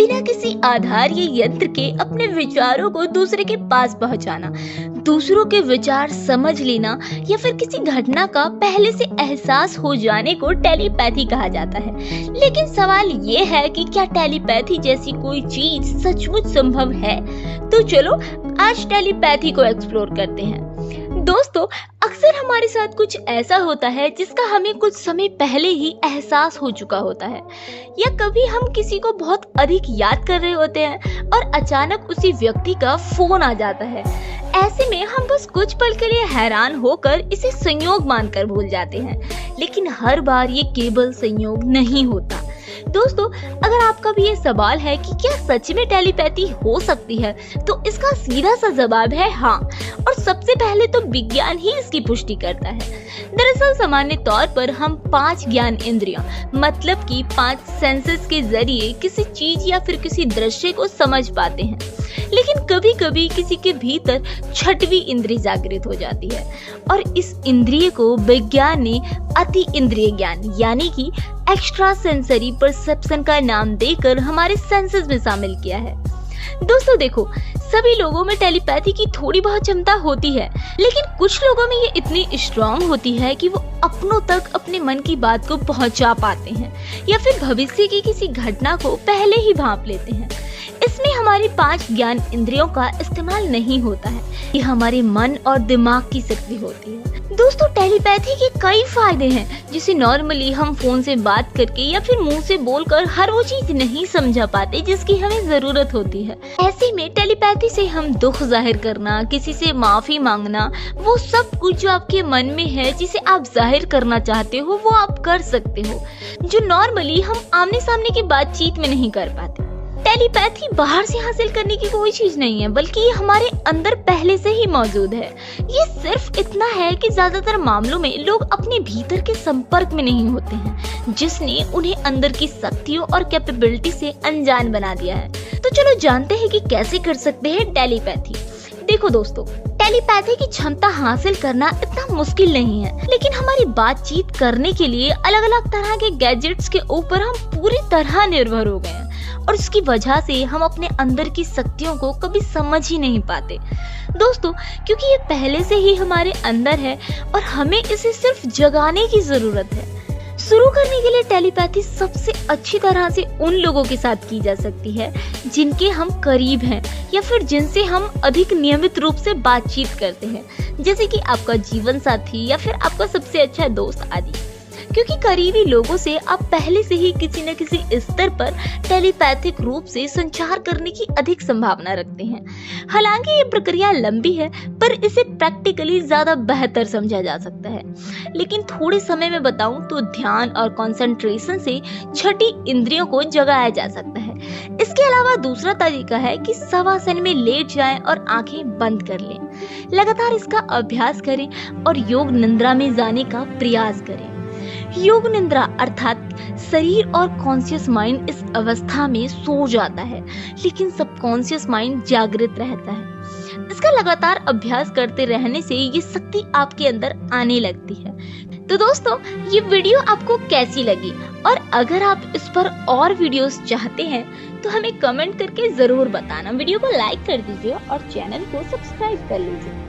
बिना किसी आधार या यंत्र के अपने विचारों को दूसरे के पास पहुंचाना, दूसरों के विचार समझ लेना या फिर किसी घटना का पहले से एहसास हो जाने को टेलीपैथी कहा जाता है। लेकिन सवाल ये है कि क्या टेलीपैथी जैसी कोई चीज सचमुच संभव है? तो चलो आज टेलीपैथी को एक्सप्लोर करते हैं। दोस्तों, अक्सर हमारे साथ कुछ ऐसा होता है जिसका हमें कुछ समय पहले ही एहसास हो चुका होता है, या कभी हम किसी को बहुत अधिक याद कर रहे होते हैं और अचानक उसी व्यक्ति का फोन आ जाता है। ऐसे में हम बस कुछ पल के लिए हैरान होकर इसे संयोग मानकर भूल जाते हैं, लेकिन हर बार ये केवल संयोग नहीं होता। दोस्तों, अगर आपका भी ये सवाल है कि क्या सच में टेलीपैथी हो सकती है, तो इसका सीधा सा जवाब है हाँ, और सबसे पहले तो विज्ञान ही इसकी पुष्टि करता है। दरअसल सामान्य तौर पर हम 5 ज्ञान इंद्रियां, मतलब कि 5 सेंसेस के जरिए किसी चीज या फिर किसी दृश्य को समझ पाते हैं, लेकिन कभी कभी किसी के भीतर 6वीं इंद्रिय जागृत हो जाती है, और इस इंद्रिय को विज्ञान ने अति इंद्रिय ज्ञान यानी कि एक्स्ट्रा सेंसरी परसेप्शन का नाम देकर हमारे सेंसेस में शामिल किया है। दोस्तों देखो, सभी लोगों में टेलीपैथी की थोड़ी बहुत क्षमता होती है, लेकिन कुछ लोगों में ये इतनी स्ट्रांग होती है कि वो अपनों तक अपने मन की बात को पहुंचा पाते हैं या फिर भविष्य की किसी घटना को पहले ही भांप लेते हैं। इसमें हमारी 5 ज्ञान इंद्रियों का इस्तेमाल नहीं होता है, ये हमारे मन और दिमाग की शक्ति होती है। दोस्तों, टेलीपैथी के कई फायदे हैं जिसे नॉर्मली हम फोन से बात करके या फिर मुंह से बोलकर हर वो चीज नहीं समझा पाते जिसकी हमें जरूरत होती है। ऐसे में टेलीपैथी से हम दुख जाहिर करना, किसी से माफी मांगना, वो सब कुछ जो आपके मन में है जिसे आप जाहिर करना चाहते हो वो आप कर सकते हो, जो नॉर्मली हम आमने सामने की बातचीत में नहीं कर पाते। टेलीपैथी बाहर से हासिल करने की कोई चीज नहीं है, बल्कि ये हमारे अंदर पहले से ही मौजूद है। ये सिर्फ इतना है कि ज्यादातर मामलों में लोग अपने भीतर के संपर्क में नहीं होते हैं, जिसने उन्हें अंदर की शक्तियों और कैपेबिलिटी से अनजान बना दिया है। तो चलो जानते हैं कि कैसे कर सकते हैं टेलीपैथी। देखो दोस्तों, टेलीपैथी की क्षमता हासिल करना इतना मुश्किल नहीं है, लेकिन हमारी बातचीत करने के लिए अलग अलग तरह के गैजेट्स के ऊपर हम पूरी तरह निर्भर हो गए हैं, और इसकी वजह से हम अपने अंदर की शक्तियों को कभी समझ ही नहीं पाते। दोस्तों, क्योंकि ये पहले से ही हमारे अंदर है और हमें इसे सिर्फ जगाने की जरूरत है। शुरू करने के लिए टेलीपैथी सबसे अच्छी तरह से उन लोगों के साथ की जा सकती है जिनके हम करीब हैं या फिर जिनसे हम अधिक नियमित रूप से बातचीत करते हैं, जैसे कि आपका जीवन साथी या फिर आपका सबसे अच्छा दोस्त आदि। क्योंकि करीबी लोगों से आप पहले से ही किसी न किसी स्तर पर टेलीपैथिक रूप से संचार करने की अधिक संभावना रखते हैं। हालांकि ये प्रक्रिया लंबी है, पर इसे प्रैक्टिकली ज्यादा बेहतर समझा जा सकता है। लेकिन थोड़े समय में बताऊं तो ध्यान और कंसंट्रेशन से 6ठी इंद्रियों को जगाया जा सकता है। इसके अलावा दूसरा तरीका है कि शवासन में लेट जाएं और आंखें बंद कर लें। लगातार इसका अभ्यास करें और योग निद्रा में जाने का प्रयास करें। योग निद्रा अर्थात शरीर और कॉन्शियस माइंड इस अवस्था में सो जाता है, लेकिन सबकॉन्शियस माइंड जागृत रहता है। इसका लगातार अभ्यास करते रहने से ये शक्ति आपके अंदर आने लगती है। तो दोस्तों, ये वीडियो आपको कैसी लगी, और अगर आप इस पर और वीडियोस चाहते हैं तो हमें कमेंट करके जरूर बताना। वीडियो को लाइक कर दीजिए और चैनल को सब्सक्राइब कर लीजिए।